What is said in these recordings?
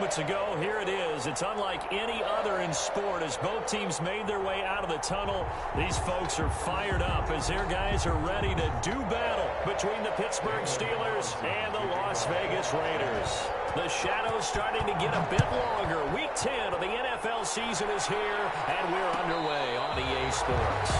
moments ago. Here it is. It's unlike any other in sport as both teams made their way out of the tunnel. These folks are fired up as their guys are ready to do battle between the Pittsburgh Steelers and the Las Vegas Raiders. The shadow's starting to get a bit longer. Week 10 of the NFL season is here, and we're underway on EA Sports.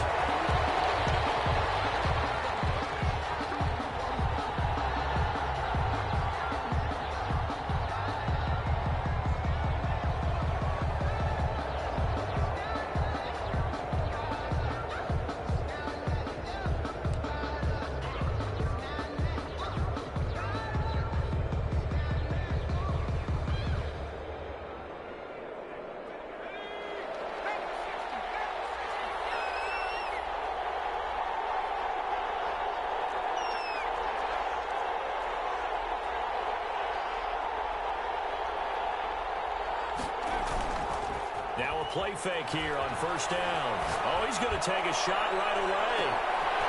Now a play fake here on first down. Oh, he's going to take a shot right away.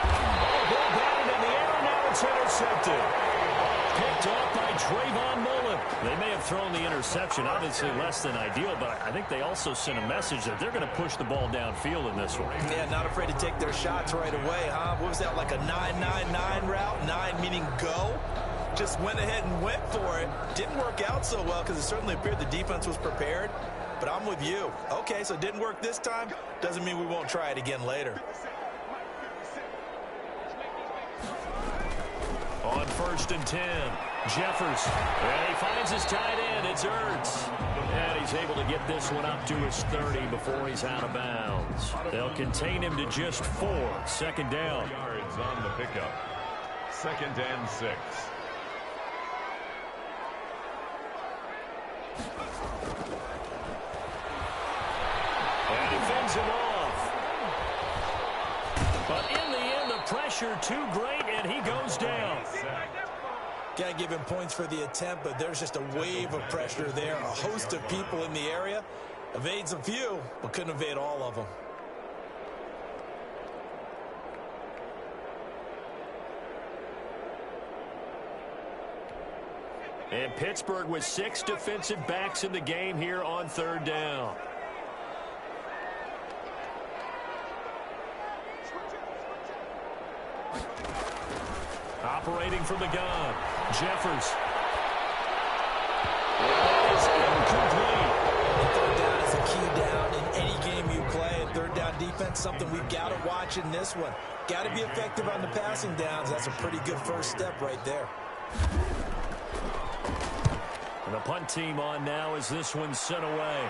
Oh, ball batted in the air, and now it's intercepted. Picked off by Trayvon Mullen. They may have thrown the interception, obviously less than ideal, but I think they also sent a message that they're going to push the ball downfield in this one. Yeah, not afraid to take their shots right away, huh? What was that, like a 9-9-9 route? 9 meaning go? Just went ahead and went for it. Didn't work out so well because it certainly appeared the defense was prepared. But I'm with you. Okay, so it didn't work this time. Doesn't mean we won't try it again later. On first and 10, Jeffers. And he finds his tight end. It's Ertz. And he's able to get this one up to his 30 before he's out of bounds. They'll contain him to just 4. Second down. Yards on the pickup. 2nd and 6. And he fends him off. But in the end, the pressure too great, and he goes down. Got to give him points for the attempt, but there's just a wave of pressure there. A host of people in the area. Evades a few, but couldn't evade all of them. And Pittsburgh with 6 defensive backs in the game here on third down. Operating from the gun, Jeffers. That is incomplete. Third down is a key down in any game you play. And third down defense, something we've got to watch in this one. Got to be effective on the passing downs. That's a pretty good first step right there. And the punt team on now as this one's sent away.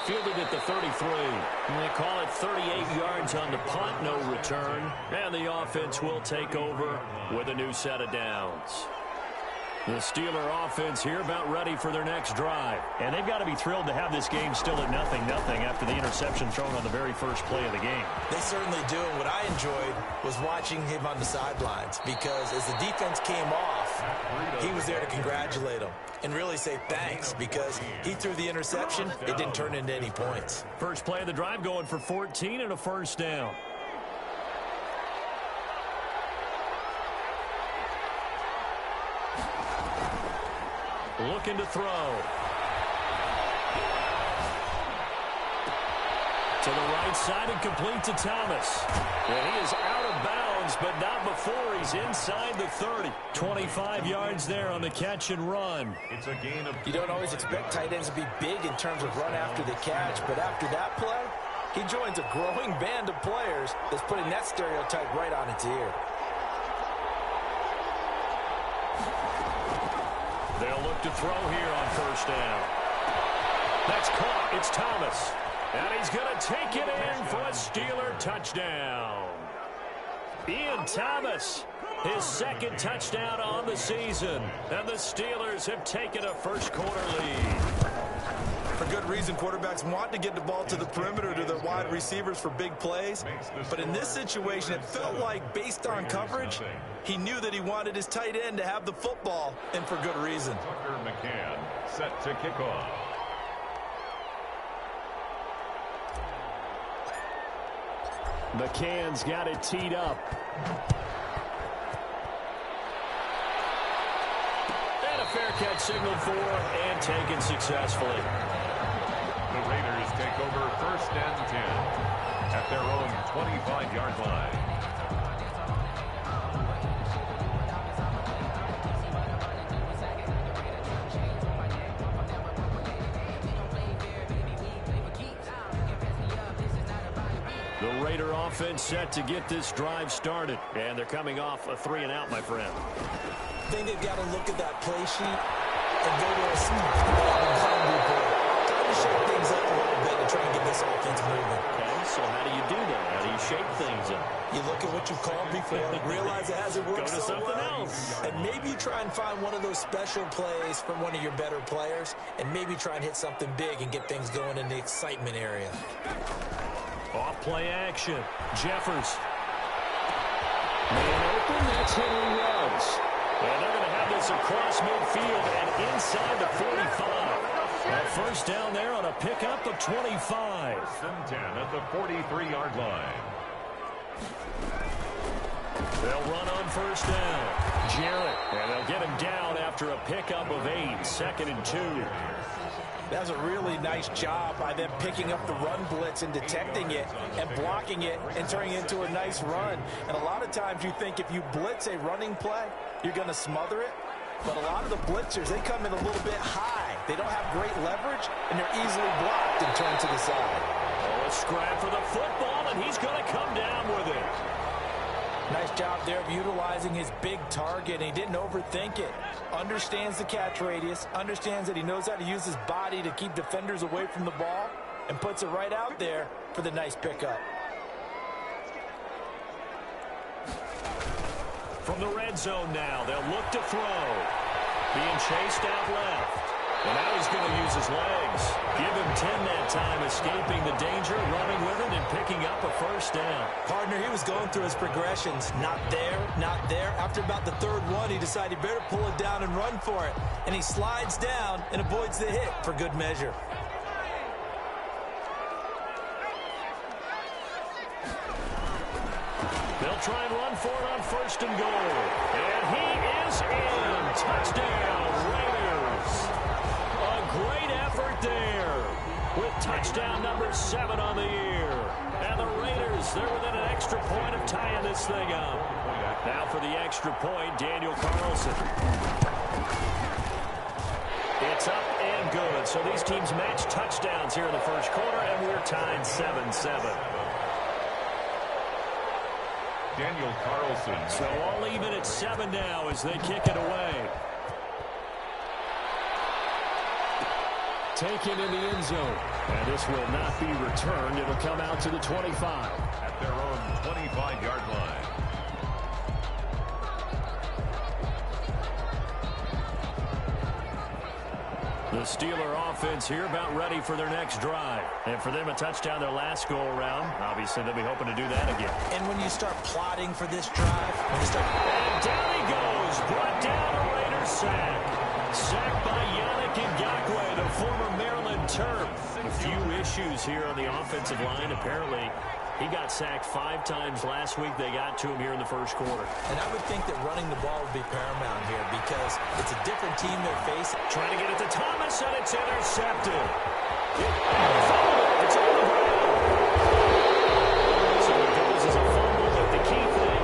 Fielded at the 33. And they call it 38 yards on the punt, no return. And the offense will take over with a new set of downs. The Steeler offense here about ready for their next drive. And they've got to be thrilled to have this game still at 0-0 after the interception thrown on the very first play of the game. They certainly do. And what I enjoyed was watching him on the sidelines because as the defense came off, he was there to congratulate them and really say thanks because he threw the interception. It didn't turn into any points. First play of the drive going for 14 and a first down. Looking to throw. To the right side and complete to Thomas. And he is out of bounds, but not before he's inside the 30. 25 yards there on the catch and run. It's a gain of... You don't always expect tight ends to be big in terms of run after the catch, but after that play, he joins a growing band of players that's putting that stereotype right on its ear. They'll look to throw here on first down. That's caught. It's Thomas. And he's going to take it in for a Steeler touchdown. Ian Thomas, his second touchdown on the season. And the Steelers have taken a first-quarter lead. For good reason, quarterbacks want to get the ball to the perimeter to their wide receivers for big plays. But in this situation, it felt like, based on coverage, he knew that he wanted his tight end to have the football, and for good reason. Tucker McCann set to kick off. McCann's got it teed up. And a fair catch signaled for and taken successfully. The Raiders take over 1st and 10 at their own 25-yard line. The Raider offense set to get this drive started. And they're coming off a 3-and-out, my friend. I think they've got to look at that play sheet and go to a time to shake things up a little bit and try and get this offense moving. Okay, so how do you do that? How do you shake things up? You look at what you've called before, realize it hasn't worked Go to so something well, else. and maybe you try and find one of those special plays from one of your better players, and maybe try and hit something big and get things going in the excitement area. Off play action. Jeffers. Man open, that's Henry Ruggs. And they're going to have this across midfield and inside the 45. A first down there on a pickup of 25. 1st and 10 at the 43-yard line. They'll run on first down. Jarrett. And they'll get him down after a pickup of 8. 2nd and 2. That was a really nice job by them picking up the run blitz and detecting it and blocking it and turning it into a nice run. And a lot of times you think if you blitz a running play, you're going to smother it. But a lot of the blitzers, they come in a little bit high. They don't have great leverage, and they're easily blocked and turned to the side. Oh, a scrap for the football, and he's going to come down with it. Nice job there of utilizing his big target. He didn't overthink it. Understands the catch radius. Understands that he knows how to use his body to keep defenders away from the ball. And puts it right out there for the nice pickup. From the red zone now, they'll look to throw. Being chased out left. And now he's going to use his legs. Give him 10 that time, escaping the danger, running with it, and picking up a first down. Partner, he was going through his progressions. Not there, not there. After about the 3rd one, he decided he better pull it down and run for it. And he slides down and avoids the hit for good measure. They'll try and run for it on 1st and goal. And he is in. Touchdown, Raiders. A great effort there with touchdown number 7 on the year. And the Raiders, they're within an extra point of tying this thing up. Now for the extra point, Daniel Carlson. It's up and good. So these teams match touchdowns here in the first quarter, and we're tied 7-7. Daniel Carlson. So all even at 7 now as they kick it away. Taken in the end zone. And this will not be returned. It'll come out to the 25. At their own 25-yard line. The Steeler offense here about ready for their next drive. And for them, a touchdown their last go-around. Obviously, they'll be hoping to do that again. And when you start plotting for this drive, when you start... And down he goes. Brought down a Raiders sack. Sacked by Yannick Ngakoue, the former Maryland Terp. A few issues here on the offensive line. Apparently, he got sacked 5 times last week. They got to him here in the first quarter. And I would think that running the ball would be paramount here because it's a different team they're facing. Trying to get it to Thomas, and it's intercepted. It's on the ground. So it goes as a fumble, but the key thing,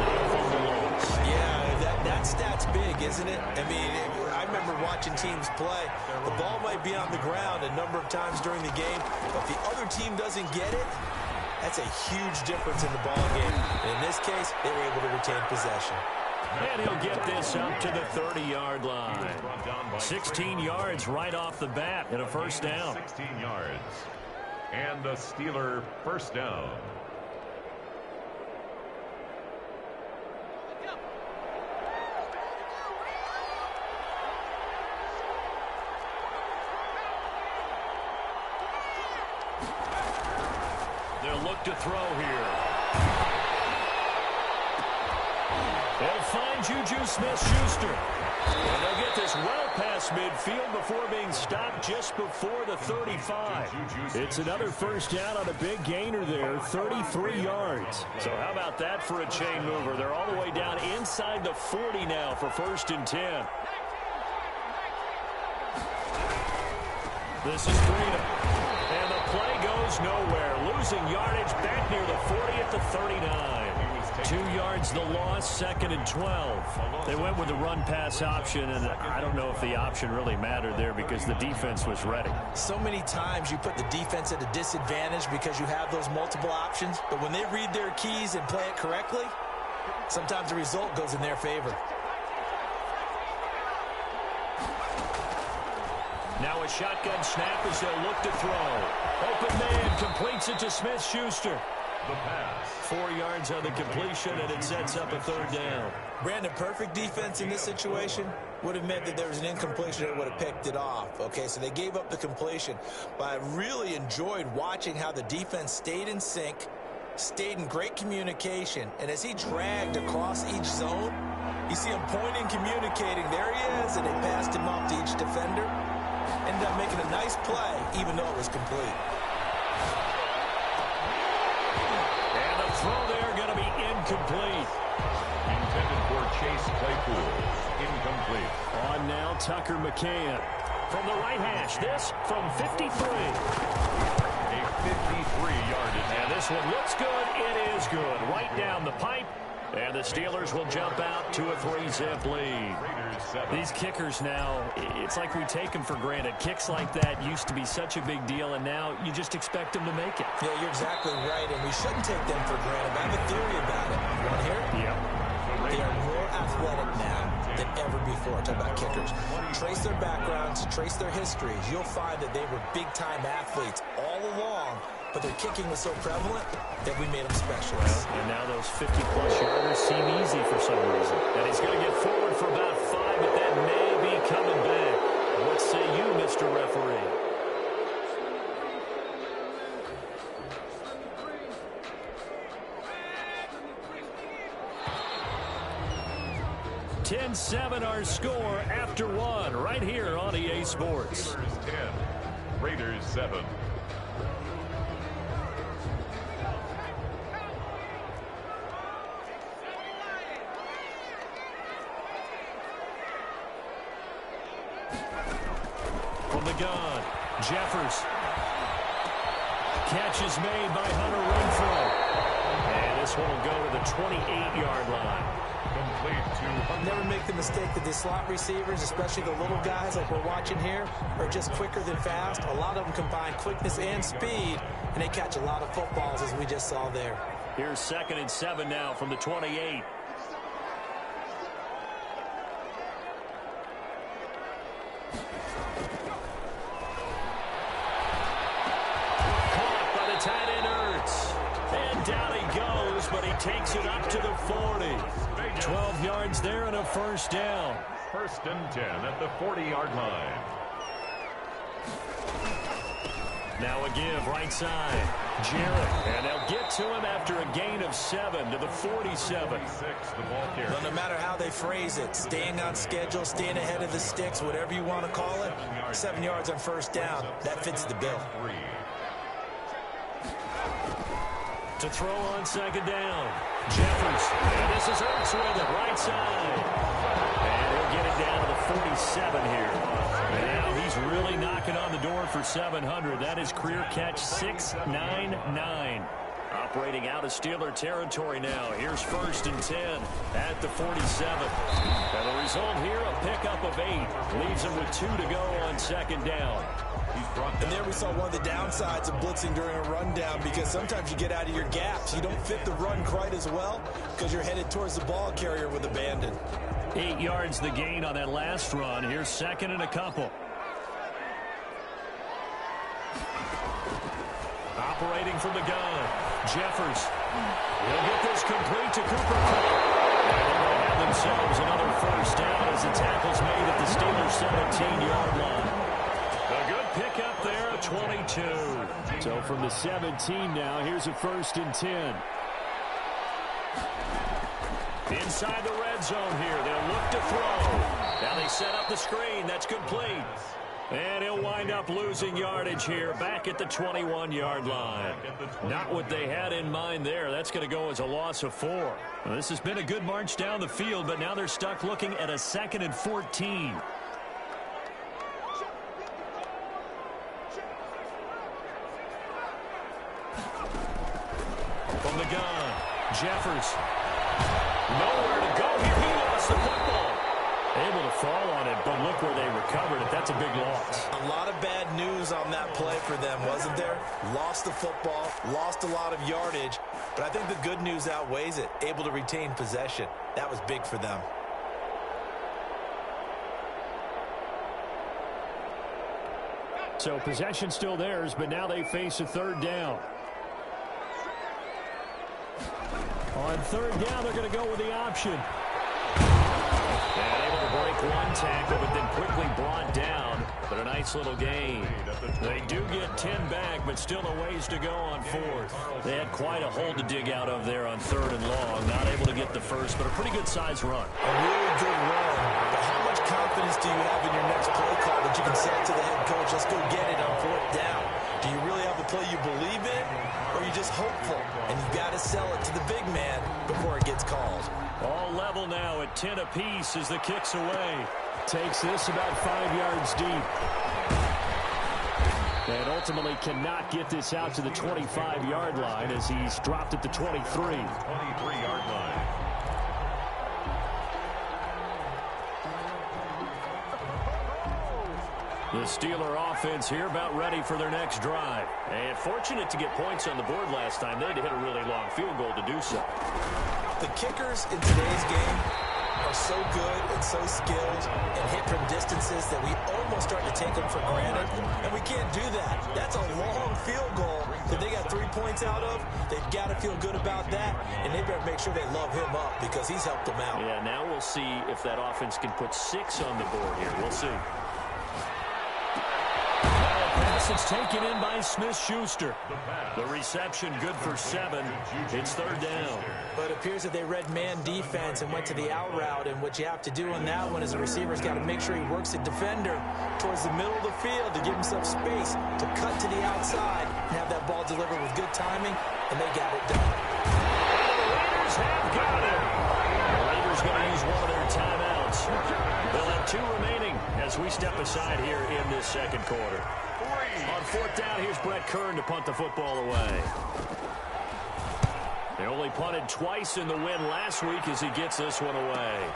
not a fumble loss. Yeah, that stat's big, isn't it? I mean, I remember watching teams play. The ball might be on the ground a number of times during the game, but if the other team doesn't get it, that's a huge difference in the ball game. And in this case, they were able to retain possession. And he'll get this up to the 30-yard line. 16 yards right off the bat and a first down. 16 yards. And the Steeler first down. They'll look to throw here. They'll find Juju Smith-Schuster. And they'll get this well past midfield before being stopped just before the 35. It's another first down on a big gainer there, 33 yards. So how about that for a chain mover? They're all the way down inside the 40 now for 1st and 10. This is Freedom. And the play goes nowhere. Losing yardage back near the 40 at the 39. 2 yards the loss, 2nd and 12. They went with the run-pass option, and I don't know if the option really mattered there because the defense was ready. So many times you put the defense at a disadvantage because you have those multiple options, but when they read their keys and play it correctly, sometimes the result goes in their favor. Now a shotgun snap as they'll look to throw. Open man completes it to Smith-Schuster. The pass. 4 yards on the completion, and it sets up a 3rd down. Brandon, perfect defense in this situation would have meant that there was an incompletion that would have picked it off. Okay, so they gave up the completion. But I really enjoyed watching how the defense stayed in sync, stayed in great communication, and as he dragged across each zone, you see him pointing, communicating. There he is, and they passed him off to each defender. Ended up making a nice play, even though it was complete. Throw there going to be incomplete. Intended for Chase Claypool. Incomplete. On now, Tucker McCann. From the right hash, this from 53. A 53-yard attempt. And this one looks good. It is good. Right down the pipe. And the Steelers will jump out to a 3-zip lead. These kickers now, it's like we take them for granted. Kicks like that used to be such a big deal, and now you just expect them to make it. Yeah, you're exactly right, and we shouldn't take them for granted. I have a theory about it. You want to hear it? Yep. They are more athletic now than ever before. Talk about kickers. Trace their backgrounds, trace their histories. You'll find that they were big-time athletes all along, but their kicking was so prevalent that we made them specialists. And now those 50-plus yarders seem easy for some reason. And he's going to get forward for about 5, but that may be coming back. What say you, Mr. Referee? (10-7) our score after 1 right here on EA Sports. Steelers 10, Raiders 7. From the gun, Jeffers. Catch is made by Hunter Renfrow. And this one will go to the 28-yard line. Complete to Never make the mistake that the slot receivers, especially the little guys like we're watching here, are just quicker than fast. A lot of them combine quickness and speed, and they catch a lot of footballs, as we just saw there. Here's 2nd and 7 now from the 28. Caught by the tight end Ertz. And down he goes, but he takes it up to the 40. 12 yards there and a 1st down. 1st and 10 at the 40-yard line. Now a give, right side. Jarrett, and they'll get to him after a gain of 7 to the 47. 46, the ball carrier. Well, no matter how they phrase it, staying on schedule, staying ahead of the sticks, whatever you want to call it, 7 yards on 1st down, that fits the bill. To throw on 2nd down. Jeffers, and this is Ertz with it, right side. And he'll get it down to the 47 here. And now he's really knocking on the door for 700. That is career catch 699. Operating out of Steeler territory now. Here's 1st and 10 at the 47. And the result here, a pickup of 8. Leaves him with 2 to go on 2nd down. And there we saw one of the downsides of blitzing during a rundown, because sometimes you get out of your gaps. You don't fit the run quite as well because you're headed towards the ball carrier with abandon. 8 yards the gain on that last run. Here's 2nd and a couple. Operating from the gun. Jeffers. He'll get this complete to Cooper Kupp. And they're going to have themselves another 1st down as the tackle's made at the Steelers' 17-yard line. A good pickup there at 22. So from the 17 now, here's a 1st and 10. Inside the red zone here. They'll look to throw. Now they set up the screen. That's complete. And he'll wind up losing yardage here back at the 21-yard line. Not what they had in mind there. That's going to go as a loss of 4. Well, this has been a good march down the field, but now they're stuck looking at a 2nd and 14. From the gun, Jeffers. Nowhere to go here. He lost the football. Able to fall on it, but look where they recovered it. That's a big loss. A lot of bad news on that play for them, wasn't there? Lost the football, lost a lot of yardage, but I think the good news outweighs it. Able to retain possession. That was big for them. So possession still theirs, but now they face a third down. On third down, they're going to go with the option. And able to break one tackle, but then quickly brought down. But a nice little gain. They do get 10 back, but still a ways to go on fourth. They had quite a hole to dig out of there on third and long. Not able to get the first, but a pretty good size run. A really good run. But how much confidence do you have in your next play call that you can say to the head coach, let's go get it on fourth down? Do you really have a play you believe in, or are you just hopeful? And you've got to sell it to the big man before it gets called. All level now at 10 apiece as the kick's away. Takes this about 5 yards deep. And ultimately cannot get this out to the 25-yard line as he's dropped at the 23. 23-yard line. The Steeler offense here about ready for their next drive. And fortunate to get points on the board last time. They had to hit a really long field goal to do so. The kickers in today's game are so good and so skilled and hit from distances that we almost start to take them for granted. And we can't do that. That's a long field goal that they got 3 points out of. They've got to feel good about that. And they better make sure they love him up because he's helped them out. Yeah, now we'll see if that offense can put 6 on the board here. We'll see. It's taken in by Smith-Schuster. The reception good for 7. It's third down. But it appears that they read man defense and went to the out route. And what you have to do on that one is the receiver's got to make sure he works the defender towards the middle of the field to give himself space to cut to the outside and have that ball delivered with good timing. And they got it done. And the Raiders have got it. The Raiders going to use one of their timeouts. They'll have 2 remaining as we step aside here in this second quarter. On fourth down, here's Brett Kern to punt the football away. They only punted twice in the win last week as he gets this one away.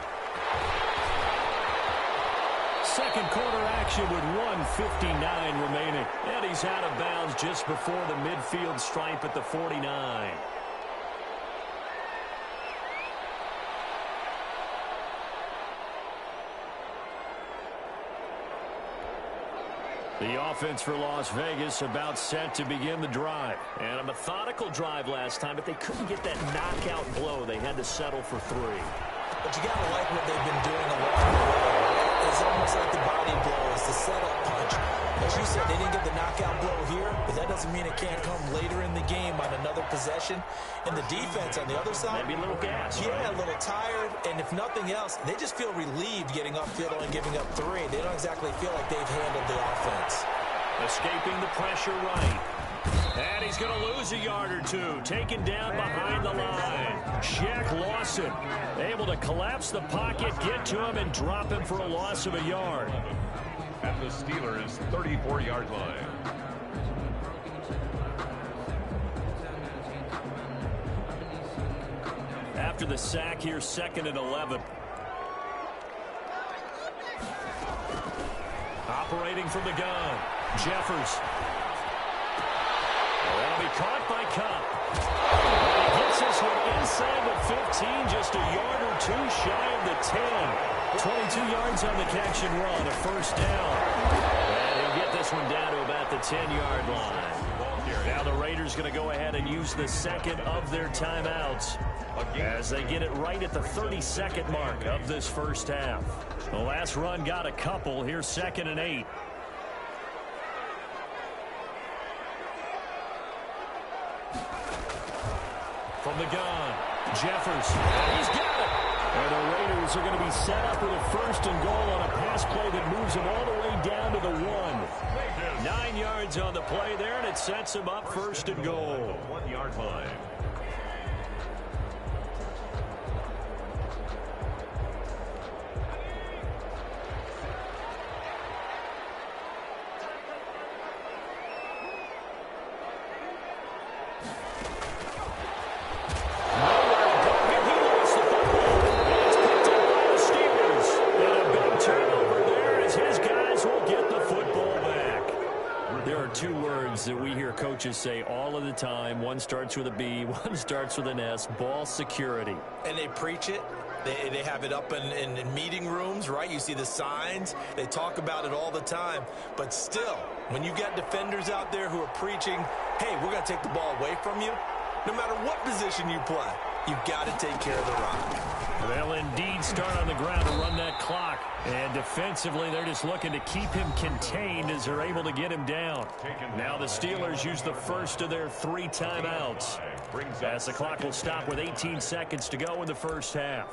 Second quarter action with 1:59 remaining. And he's out of bounds just before the midfield stripe at the 49. The offense for Las Vegas about set to begin the drive. And a methodical drive last time, but they couldn't get that knockout blow. They had to settle for 3. But you got to like what they've been doing along the way. It's almost like the body blow. It's the setup punch. As you said, they didn't get the knockout blow here, but that doesn't mean it can't come later in the game on another possession. And the defense on the other side, maybe a little gas. Yeah, right? A little tired. And if nothing else, they just feel relieved getting upfield and giving up 3. They don't exactly feel like they've handled the offense. Escaping the pressure right. And he's going to lose a yard or 2. Taken down behind the line. Shaq Lawson able to collapse the pocket, get to him, and drop him for a loss of a yard. At the Steelers' 34-yard line. After the sack here, 2nd and 11. Operating from the gun, Jeffers. That'll be caught by Cup. He gets this one inside the 15, just a yard or 2 shy of the 10. 22 yards on the catch and run, a first down. And he'll get this one down to about the 10-yard line. Now the Raiders going to go ahead and use the second of their timeouts as they get it right at the 32nd mark of this first half. The last run got a couple. Here's 2nd and 8. From the gun, Jeffers. He's got it. And the Raiders are going to be set up with a 1st and goal on a pass play that moves them all the way down to the 1. 9 yards on the play there, and it sets them up 1st and goal. 1-yard line. two words that we hear coaches say all of the time. One starts with a B, one starts with an S, ball security. And they preach it. They have it up in meeting rooms, right? You see the signs. They talk about it all the time. But still, when you got defenders out there who are preaching, hey, we're going to take the ball away from you, no matter what position you play, you've got to take care of the rock. They'll indeed start on the ground to run that clock. And defensively, they're just looking to keep him contained as they're able to get him down. Now the Steelers use the first of their 3 timeouts, as the clock will stop with 18 seconds to go in the first half.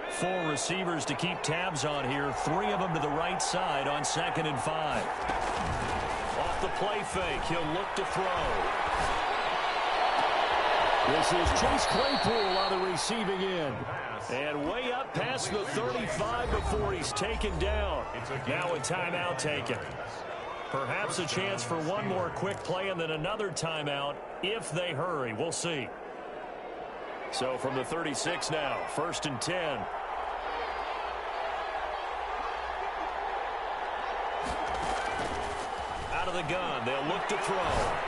4 receivers to keep tabs on here. 3 of them to the right side on 2nd and 5. Off the play fake, he'll look to throw. This is Chase Claypool on the receiving end. And way up past the 35 before he's taken down. Now a timeout taken. Perhaps a chance for one more quick play and then another timeout if they hurry. We'll see. So from the 36 now, 1st and 10. Out of the gun, they'll look to throw.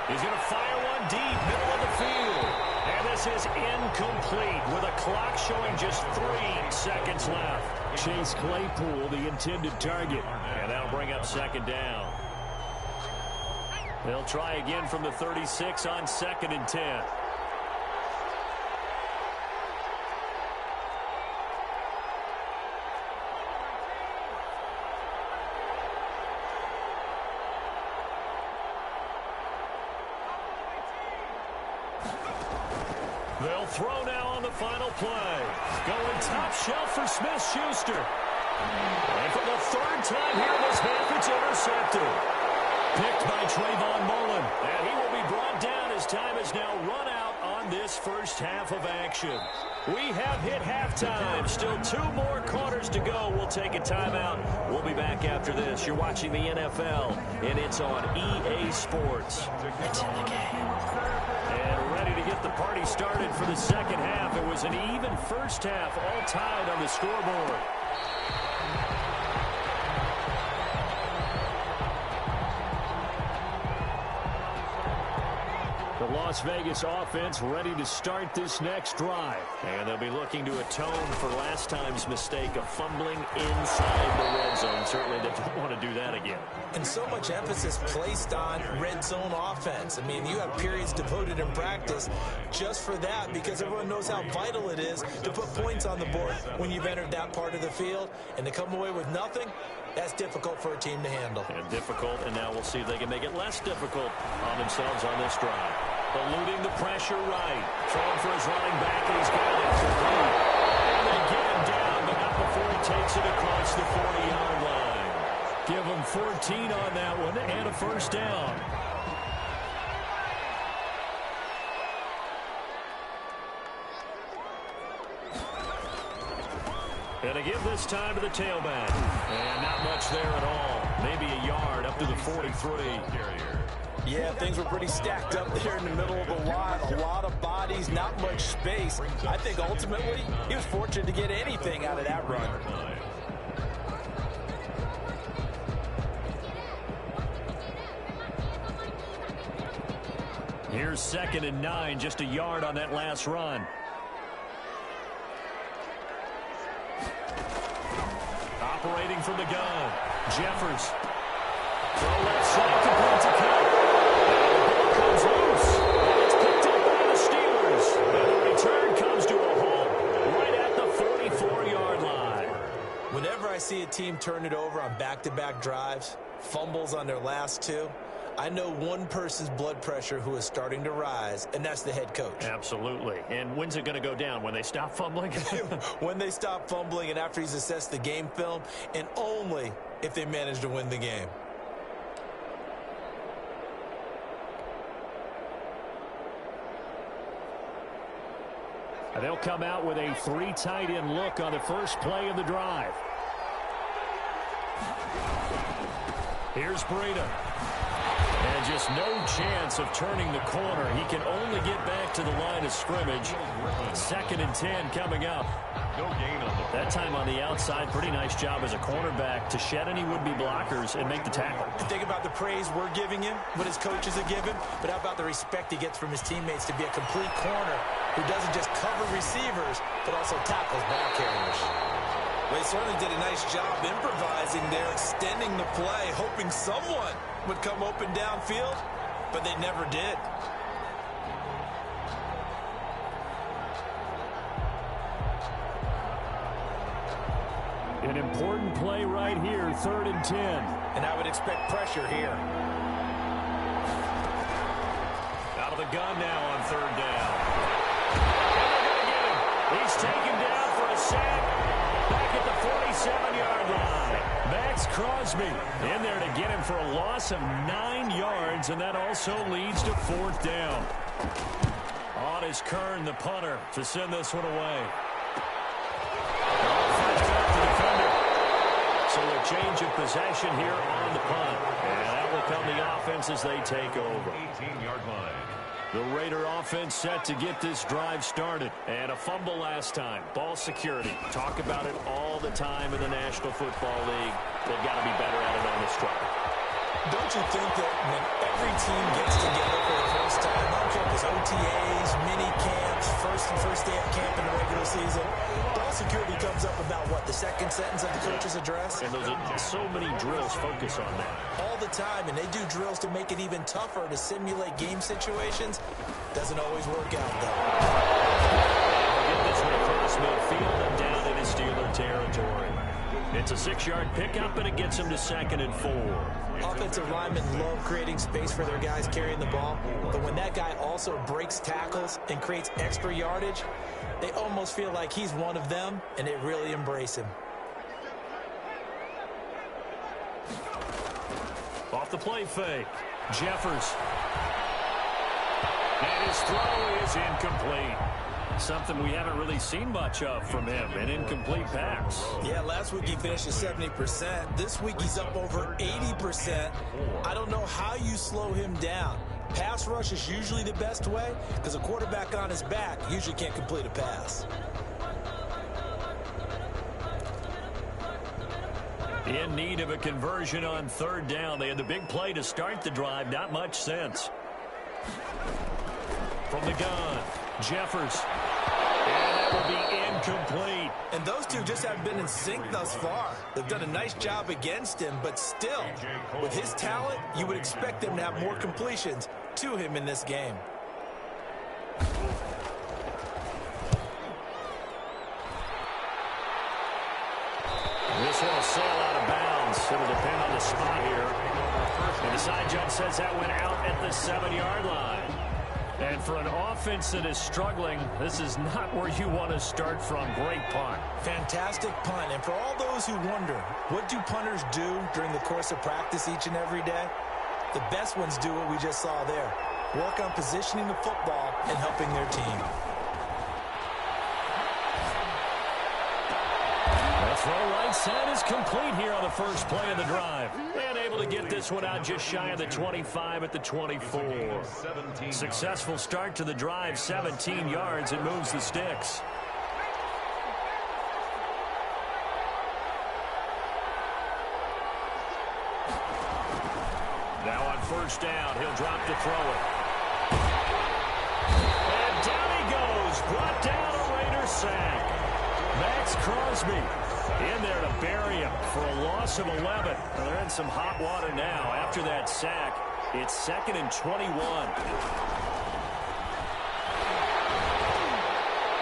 He's going to fire one deep, middle of the field. And this is incomplete with a clock showing just 3 seconds left. Chase Claypool, the intended target. And that'll bring up 2nd down. They'll try again from the 36 on 2nd and 10. They'll throw now on the final play. Going top shelf for Smith-Schuster. And for the 3rd time here this half, it's intercepted. Picked by Trayvon Mullen. And he will be brought down as time is now run out on this first half of action. We have hit halftime. Still 2 more quarters to go. We'll take a timeout. We'll be back after this. You're watching the NFL, and it's on EA Sports. It's in the game. And ready to get the party started for the second half. It was an even first half, all tied on the scoreboard. The Las Vegas offense ready to start this next drive. And they'll be looking to atone for last time's mistake of fumbling inside the red zone. Certainly they don't want to do that again. And so much emphasis placed on red zone offense. I mean, you have periods devoted in practice just for that because everyone knows how vital it is to put points on the board when you've entered that part of the field. And to come away with nothing, that's difficult for a team to handle. And difficult, and now we'll see if they can make it less difficult on themselves on this drive. Eluding the pressure right. Throwing for his running back, and he's got it for three. And they get him down, but not before he takes it across the 40-yard line. Give him 14 on that one, and a first down. And to give this time to the tailback. And not much there at all. Maybe a yard up to the 43. Yeah, things were pretty stacked up there in the middle of the line. A lot of bodies, not much space. I think ultimately he was fortunate to get anything out of that run. Here's 2nd and 9, just a yard on that last run. Operating from the gun, Jeffers. Throw left side, complete to Cup. And the ball comes loose. And it's picked up by the Steelers. And the return comes to a halt right at the 44-yard line. Whenever I see a team turn it over on back-to-back drives, fumbles on their last 2, I know one person's blood pressure who is starting to rise, and that's the head coach. Absolutely. And when's it going to go down? When they stop fumbling? When they stop fumbling and after he's assessed the game film, and only if they manage to win the game. And they'll come out with a 3 tight end look on the first play of the drive. Here's Breida. And just no chance of turning the corner. He can only get back to the line of scrimmage. 2nd and 10 coming up. No gain on the that time on the outside. Pretty nice job as a cornerback to shed any would-be blockers and make the tackle. Think about the praise we're giving him, what his coaches are giving, but how about the respect he gets from his teammates to be a complete corner who doesn't just cover receivers, but also tackles ball carriers. Well, he certainly did a nice job improvising there, extending the play, hoping someone would come open downfield, but they never did. An important play right here, 3rd and 10. And I would expect pressure here. Out of the gun now on 3rd down. And they're going to get him. He's taken down for a sack. Back at the 47-yard line. Max Crosby in there to get him for a loss of 9 yards, and that also leads to 4th down. On is Kern, the punter, to send this one away. So a change of possession here on the punt. And that will come the offense as they take over. 18-yard line. The Raider offense set to get this drive started. And a fumble last time. Ball security. Talk about it all the time in the National Football League. They've got to be better at it on this drive. Don't you think that when every team gets together for the first time, I don't care if it's OTAs, mini camps, first day of camp in the regular season, ball security comes up about what, the second sentence of the coach's address? And those are so many drills focus on that. All the time, and they do drills to make it even tougher to simulate game situations. Doesn't always work out, though. They'll get this one across midfield and down into Steeler territory. It's a 6-yard pickup, and it gets them to 2nd and 4. Offensive linemen love creating space for their guys carrying the ball, but when that guy also breaks tackles and creates extra yardage, they almost feel like he's one of them, and they really embrace him. Off the play fake, Jeffers. And his throw is incomplete. Something we haven't really seen much of from him, an incomplete pass. Yeah, last week he finished at 70%. This week he's up over 80%. I don't know how you slow him down. Pass rush is usually the best way because a quarterback on his back usually can't complete a pass. In need of a conversion on 3rd down. They had the big play to start the drive. Not much sense. From the gun, Jeffers. And that will be incomplete. And those two just haven't been in sync thus far. They've done a nice job against him, but still, with his talent, you would expect them to have more completions to him in this game. This one will sail out of bounds. It'll depend on the spot here. And the side judge says that went out at the 7-yard line. And for an offense that is struggling, this is not where you want to start from. Great punt. Fantastic punt. And for all those who wonder, what do punters do during the course of practice each and every day? The best ones do what we just saw there. Work on positioning the football and helping their team. The throw right side is complete here on the first play of the drive. And able to get this one out just shy of the 25 at the 24. Successful start to the drive, 17 yards. It moves the sticks. Now on 1st down, he'll drop to throw it. And down he goes. Brought down a Raider sack. Max Crosby in there to bury him for a loss of 11. Well, they're in some hot water now. After that sack, it's 2nd and 21.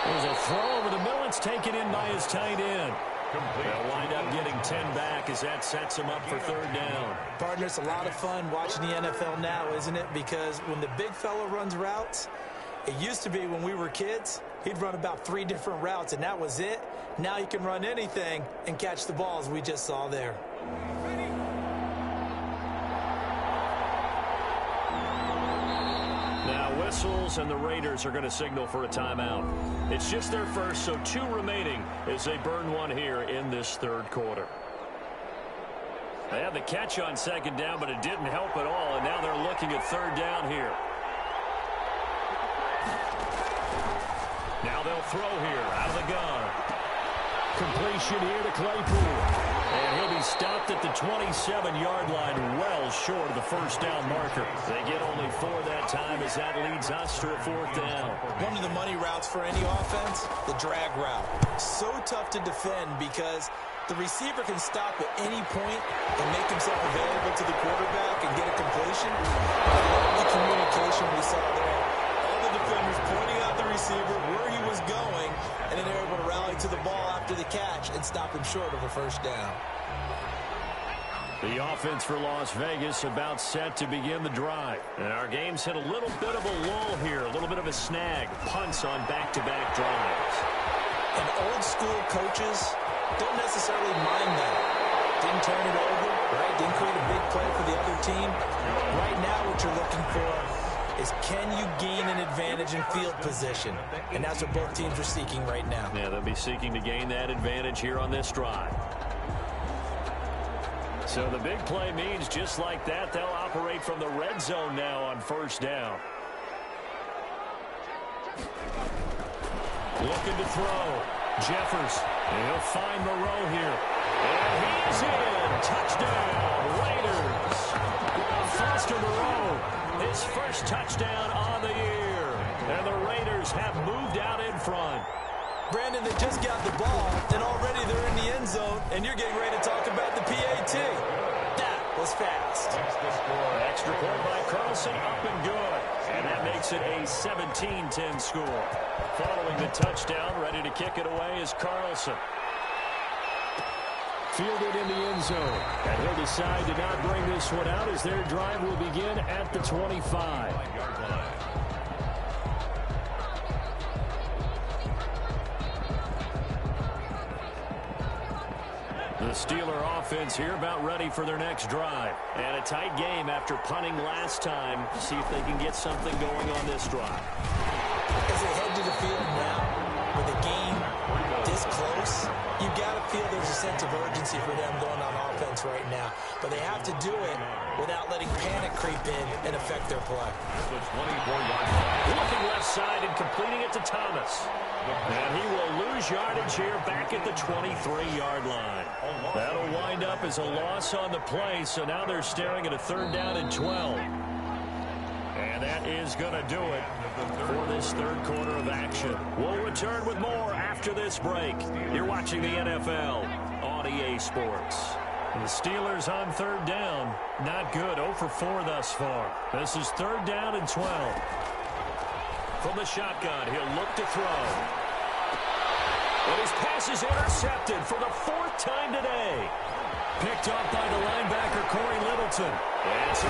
There's a throw over the middle. It's taken in by his tight end. They'll wind up getting 10 back as that sets him up for 3rd down. Partner, it's a lot of fun watching the NFL now, isn't it? Because when the big fella runs routes, it used to be when we were kids, he'd run about 3 different routes, and that was it. Now he can run anything and catch the balls we just saw there. Now whistles, and the Raiders are going to signal for a timeout. It's just their first, so 2 remaining as they burn one here in this 3rd quarter. They had the catch on second down, but it didn't help at all, and now they're looking at third down here. Now they'll throw here out of the gun. Completion here to Claypool. And he'll be stopped at the 27-yard line, well short of the first down marker. They get only 4 that time as that leads us to a fourth down. One of the money routes for any offense, the drag route. So tough to defend because the receiver can stop at any point and make himself available to the quarterback and get a completion. The communication we saw there. All the defenders pointing out the receiver, where he was going, and then they're able to rally to the ball after the catch and stop him short of a first down. The offense for Las Vegas about set to begin the drive. And our game's hit a little bit of a lull here, a little bit of a snag. Punts on back-to-back drives. And old-school coaches don't necessarily mind that. Didn't turn it over, right? Didn't create a big play for the other team. Right now what you're looking for is can you gain an advantage in field position? And that's what both teams are seeking right now. Yeah, they'll be seeking to gain that advantage here on this drive. So the big play means just like that, they'll operate from the red zone now on first down. Looking to throw. Jeffers. And he'll find Moreau here. And he's in. Touchdown, Raiders. Foster Moreau, his first touchdown on the year. And the Raiders have moved out in front. Brandon, they just got the ball, and already they're in the end zone, and you're getting ready to talk about the PAT. That was fast. Extra point by Carlson, up and good. And that makes it a 17-10 score. Following the touchdown, ready to kick it away is Carlson. Fielded in the end zone. And he'll decide to not bring this one out as their drive will begin at the 25. The Steeler offense here about ready for their next drive. And a tight game after punting last time. See if they can get something going on this drive. As they head to the field now, with the game this close, you've got to feel there's a sense of urgency for them going on offense right now. But they have to do it without letting panic creep in and affect their play. Looking left side and completing it to Thomas. And he will lose yardage here back at the 23-yard line. That'll wind up as a loss on the play, so now they're staring at a third down and 12. And that is going to do it for this third quarter of action. We'll return with more after this break. You're watching the NFL on EA Sports. The Steelers on third down. Not good. 0 for 4 thus far. This is third down and 12. From the shotgun, he'll look to throw. And his pass is intercepted for the 4th time today. Picked off by the linebacker, Corey Littleton. And so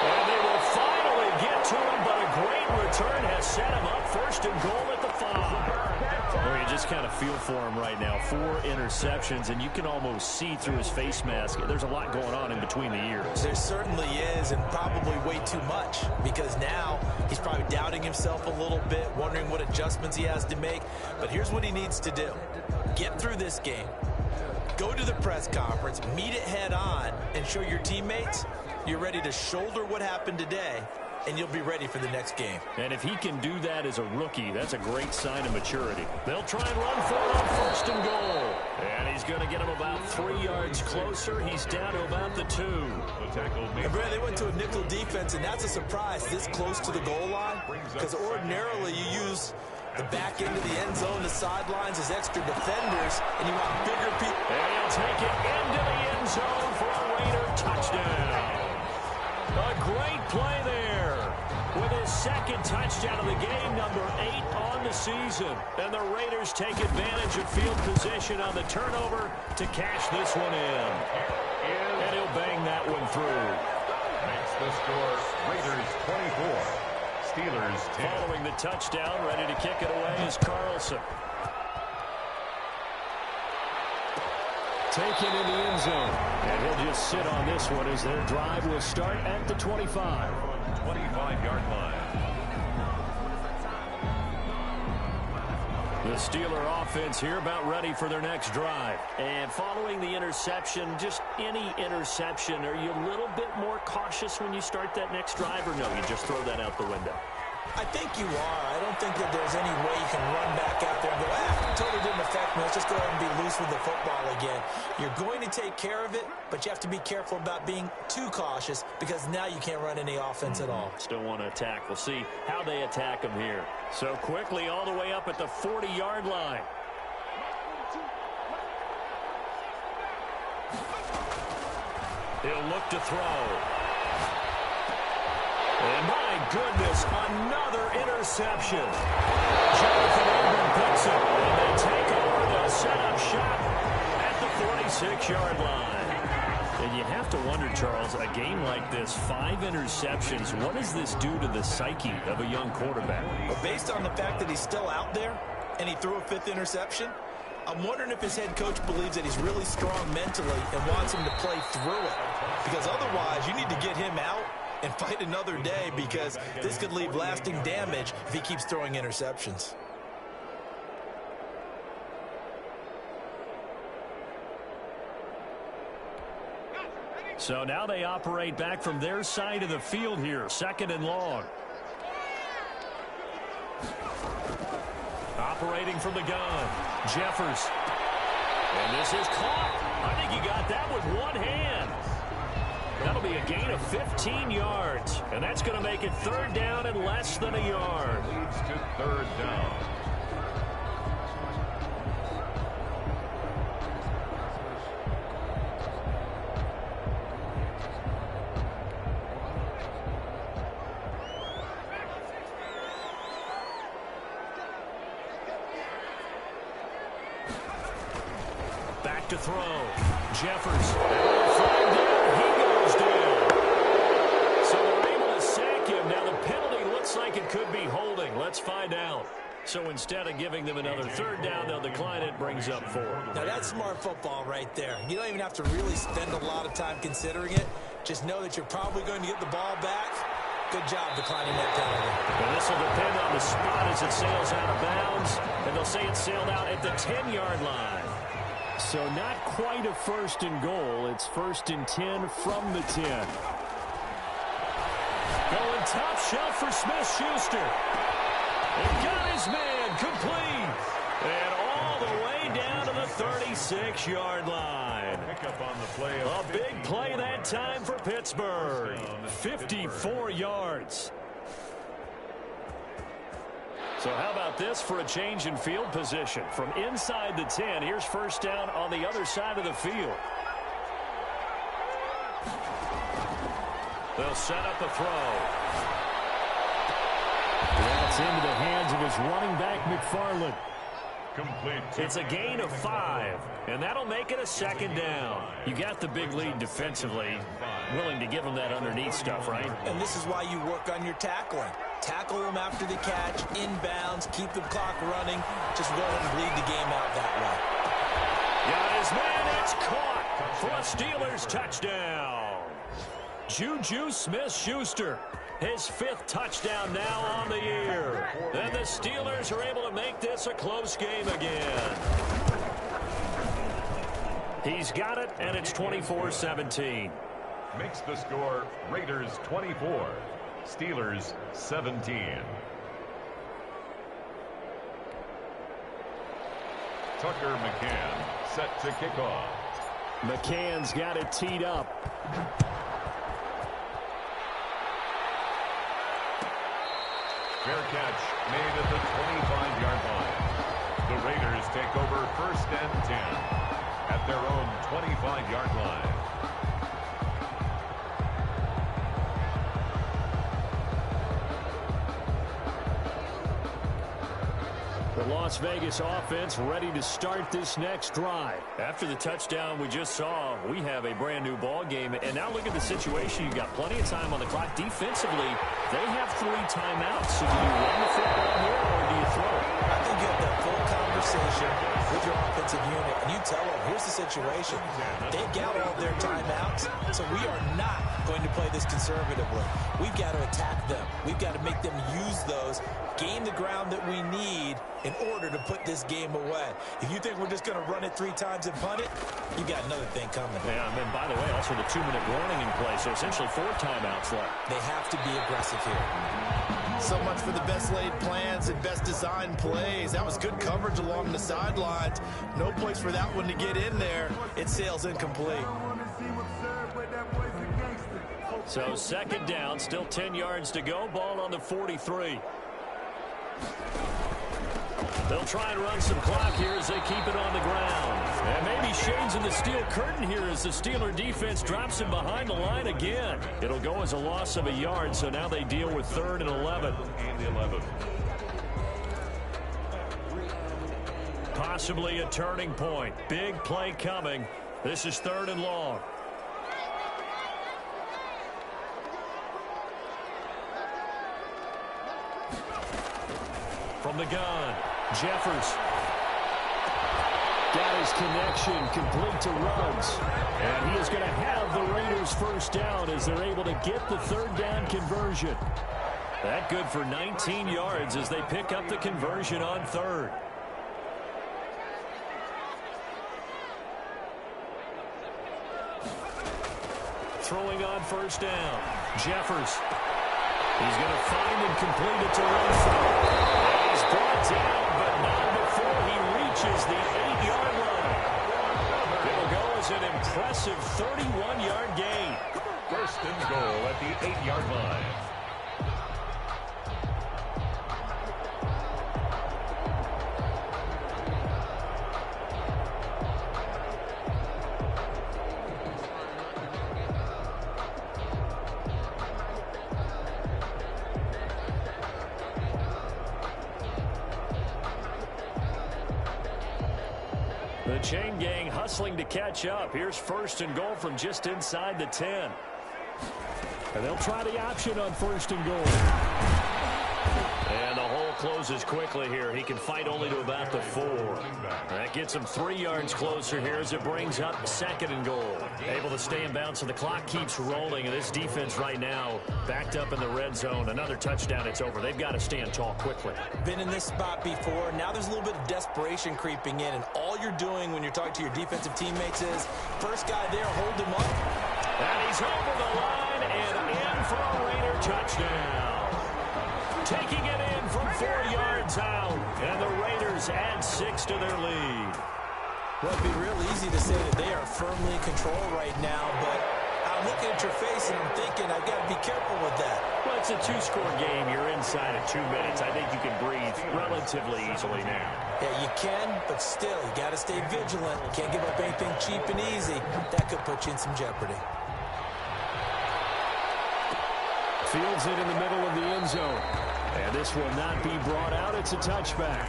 and they will finally get to him, but a great return has set him up. First and goal at the 5. Well, you just kind of feel for him right now. 4 interceptions, and you can almost see through his face mask. There's a lot going on in between the ears. There certainly is, and probably way too much, because now he's probably doubting himself a little bit, wondering what adjustments he has to make. But here's what he needs to do. Get through this game. Go to the press conference, meet it head on, and show your teammates you're ready to shoulder what happened today, and you'll be ready for the next game. And if he can do that as a rookie, that's a great sign of maturity. They'll try and run for it on first and goal. And he's going to get him about 3 yards closer. He's down to about the 2. And Brad, they went to a nickel defense, and that's a surprise this close to the goal line, because ordinarily you use the back end of the end zone, the sidelines as extra defenders, and you want bigger people. And he'll take it into the end zone for a Raider touchdown. A great play there with his 2nd touchdown of the game, number 8 on the season. And the Raiders take advantage of field position on the turnover to cash this one in. And he'll bang that one through. Makes the score Raiders 24, Steelers 10. Following the touchdown, ready to kick it away is Carlson. Taken in the end zone. And he'll just sit on this one as their drive will start at the 25. 25-yard line. The The Steeler offense here about ready for their next drive. And following the interception, just any interception, are you a little bit more cautious when you start that next drive, or no, you just throw that out the window? I think you are. I don't think that there's any way you can run back out there and go, totally didn't affect me. Let's just go ahead and be loose with the football again. You're going to take care of it, but you have to be careful about being too cautious because now you can't run any offense at all. Still want to attack. We'll see how they attack them here. So quickly all the way up at the 40-yard line. He'll look to throw. And my goodness, another interception. Jonathan Abram picks it, and they take over. They'll set up shop at the 46-yard line. And you have to wonder, Charles, a game like this, 5 interceptions, what does this do to the psyche of a young quarterback? Well, based on the fact that he's still out there and he threw a 5th interception, I'm wondering if his head coach believes that he's really strong mentally and wants him to play through it. Because otherwise, you need to get him out and fight another day, because this could leave lasting damage if he keeps throwing interceptions. So now they operate back from their side of the field here, 2nd and long. Operating from the gun, Jeffers. And this is caught. I think he got that with one hand. That'll be a gain of 15 yards. And that's going to make it 3rd down and less than a yard. Leads to 3rd down. Back to throw. Jeffers. Flag down. He goes down. So they're able to sack him. Now the penalty looks like it could be holding. Let's find out. So instead of giving them another 3rd down, they'll decline it, brings up 4. Now that's smart football right there. You don't even have to really spend a lot of time considering it. Just know that you're probably going to get the ball back. Good job declining that penalty. And this will depend on the spot as it sails out of bounds. And they'll say it sailed out at the 10-yard line. So not quite a 1st and goal. It's 1st and 10 from the 10. Going top shelf for Smith-Schuster. And got his man complete. And all the way down to the 36-yard line. Pick up on the play. A big play that time for Pittsburgh. 54 yards. So how about this for a change in field position? From inside the 10, here's 1st down on the other side of the field. They'll set up a throw. That's into the hands of his running back, McFarland. Complete. It's a gain of 5, and that'll make it a 2nd down. You got the big lead defensively. Willing to give them that underneath stuff, right? And this is why you work on your tackling. Tackle them after the catch, inbounds, keep the clock running. Just go ahead and bleed the game out that way. Got his man, it's caught for a Steelers touchdown. Juju Smith-Schuster, his 5th touchdown now on the year. And the Steelers are able to make this a close game again. He's got it, and it's 24-17. Makes the score Raiders 24, Steelers 17. Tucker McCann set to kick off. McCann's got it teed up. Fair catch made at the 25-yard line. The Raiders take over 1st and 10 at their own 25-yard line. The Las Vegas offense ready to start this next drive. After the touchdown we just saw, we have a brand new ball game. And now look at the situation. You've got plenty of time on the clock. Defensively, they have 3 timeouts. So do you run the football here or do you throw it? I think you have that full conversation with your offensive unit, and you tell them, here's the situation. They've got all their timeouts, so we are not going to play this conservatively. We've got to attack them. We've got to make them use those, gain the ground that we need in order to put this game away. If you think we're just going to run it 3 times and punt it, you got another thing coming. Yeah, and then, by the way, also the 2-minute warning in play, so essentially 4 timeouts left. They have to be aggressive here. So much for the best laid plans and best designed plays. That was good coverage along the sidelines. No place for that one to get in there. It sails incomplete. So 2nd down, still 10 yards to go. Ball on the 43. They'll try and run some clock here as they keep it on the ground. And maybe shades in the steel curtain here as the Steeler defense drops him behind the line again. It'll go as a loss of a yard, so now they deal with 3rd and 11. Possibly a turning point. Big play coming. This is 3rd and long. From the gun, Jeffers. Got his connection complete to Ruggs. And he is going to have the Raiders first down as they're able to get the 3rd down conversion. That good for 19 yards as they pick up the conversion on 3rd. Throwing on 1st down, Jeffers. He's going to find and complete it to Renfro. He's brought down, but not before he reaches the 8-yard line. It'll go as an impressive 31-yard gain. 1st and goal at the 8-yard line. The chain gang hustling to catch up. Here's 1st and goal from just inside the 10. And they'll try the option on 1st and goal. And the hole closes quickly here. He can fight only to about the 4. That gets him 3 yards closer here as it brings up 2nd and goal. Able to stay in bounds, so the clock keeps rolling. And this defense right now backed up in the red zone. Another touchdown, it's over. They've got to stand tall quickly. Been in this spot before. Now there's a little bit of desperation creeping in. And all you're doing when you're talking to your defensive teammates is, first guy there, hold him up. And he's over the line and in for a Raider touchdown. Taking it in from 4 yards out. And the Raiders add 6 to their lead. Well, it'd be real easy to say that they are firmly in control right now, but I'm looking at your face and I'm thinking I've got to be careful with that. Well, it's a 2-score game. You're inside of 2 minutes. I think you can breathe relatively easily now. Yeah, you can, but still, you got to stay vigilant. You can't give up anything cheap and easy. That could put you in some jeopardy. Fields it in the middle of the end zone. And this will not be brought out. It's a touchback.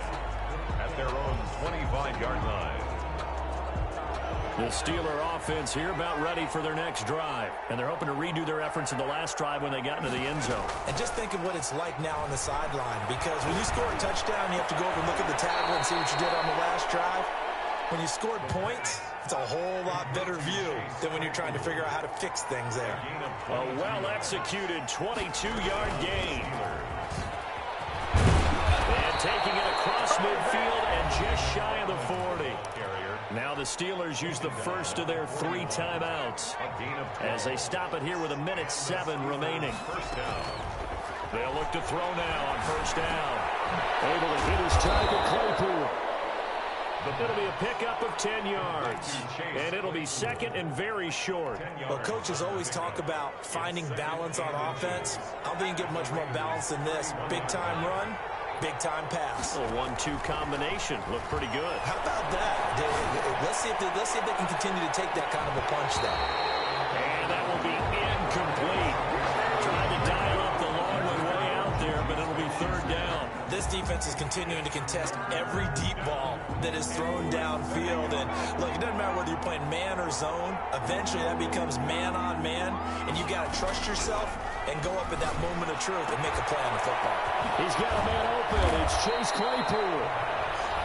At their own 25-yard line. The Steeler offense here about ready for their next drive. And they're hoping to redo their efforts in the last drive when they got into the end zone. And just think of what it's like now on the sideline. Because when you score a touchdown, you have to go over and look at the table and see what you did on the last drive. When you scored points, it's a whole lot better view than when you're trying to figure out how to fix things there. A well-executed 22-yard gain. And taking it across midfield and just shy of the 40. Now the Steelers use the first of their 3 timeouts as they stop it here with 1:07 remaining. They'll look to throw now on 1st down. Able to hit his target, Claypool. It'll be a pickup of 10 yards. And it'll be 2nd and very short. Well, coaches always talk about finding balance on offense. I don't think you get much more balance than this. Big-time run, big-time pass. A 1-2 combination. Looked pretty good. How about that? Let's see if they can continue to take that kind of a punch there. And that will be incomplete. Tried to dial up the long one way out there, but it'll be 3rd down. This defense is continuing to contest every deep ball that is thrown downfield. And look, it doesn't matter whether you're playing man or zone. Eventually that becomes man on man. And you got to trust yourself and go up at that moment of truth and make a play on the football. He's got a man open. It's Chase Claypool.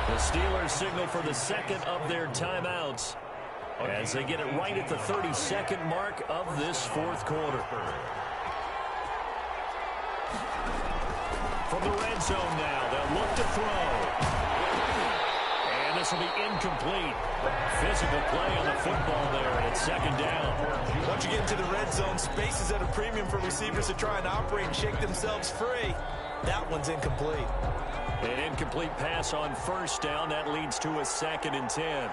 The Steelers signal for the second of their timeouts as they get it right at the 32nd mark of this fourth quarter. From the red zone now, they'll look to throw. And this will be incomplete. Physical play on the football there, and it's second down. Once you get into the red zone, space is at a premium for receivers to try and operate and shake themselves free. That one's incomplete. An incomplete pass on first down. That leads to a 2nd and 10.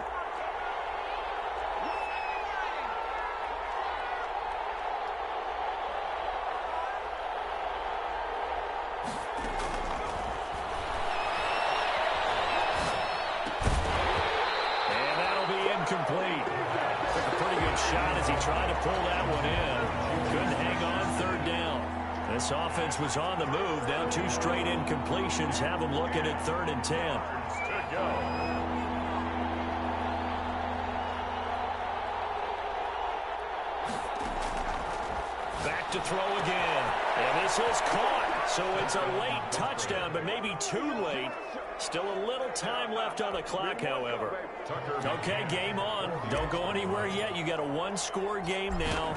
Incomplete. Took a pretty good shot as he tried to pull that one in. Couldn't hang on third down. This offense was on the move. Now 2 straight incompletions have them looking at 3rd and 10. To go. Back to throw again. And this is caught. So it's a late touchdown, but maybe too late. Still a little time left on the clock, however. Okay, game on. Don't go anywhere yet. You got a 1-score game now.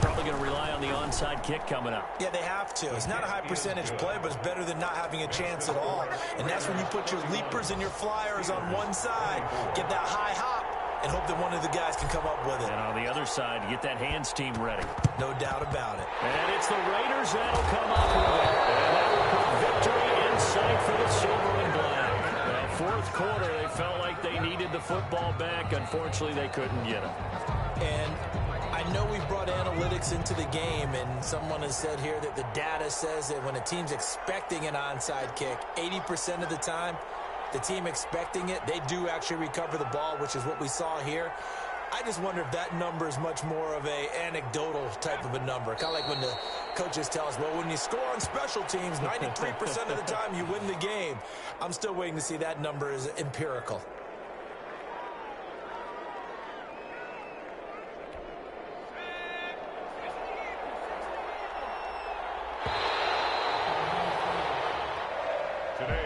Probably going to rely on the onside kick coming up. Yeah, they have to. It's not a high percentage play, but it's better than not having a chance at all. And that's when you put your leapers and your flyers on one side, get that high hop, and hope that one of the guys can come up with it. And on the other side, get that hands team ready. No doubt about it. And it's the Raiders that'll come up with it. And that will put victory in sight for the Silver and Black. That fourth quarter, they felt like they needed the football back. Unfortunately, they couldn't get it. And I know we brought analytics into the game, and someone has said here that the data says that when a team's expecting an onside kick, 80% of the time, the team expecting it, they do actually recover the ball, which is what we saw here. I just wonder if that number is much more of a anecdotal type of a number. Kind of like when the coaches tell us, well, when you score on special teams, 93% of the time you win the game. I'm still waiting to see that number is empirical.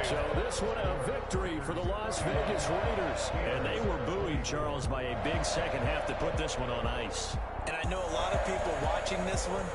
So this one a victory for the Las Vegas Raiders. And they were buoyed, Charles, by a big second half to put this one on ice. And I know a lot of people watching this one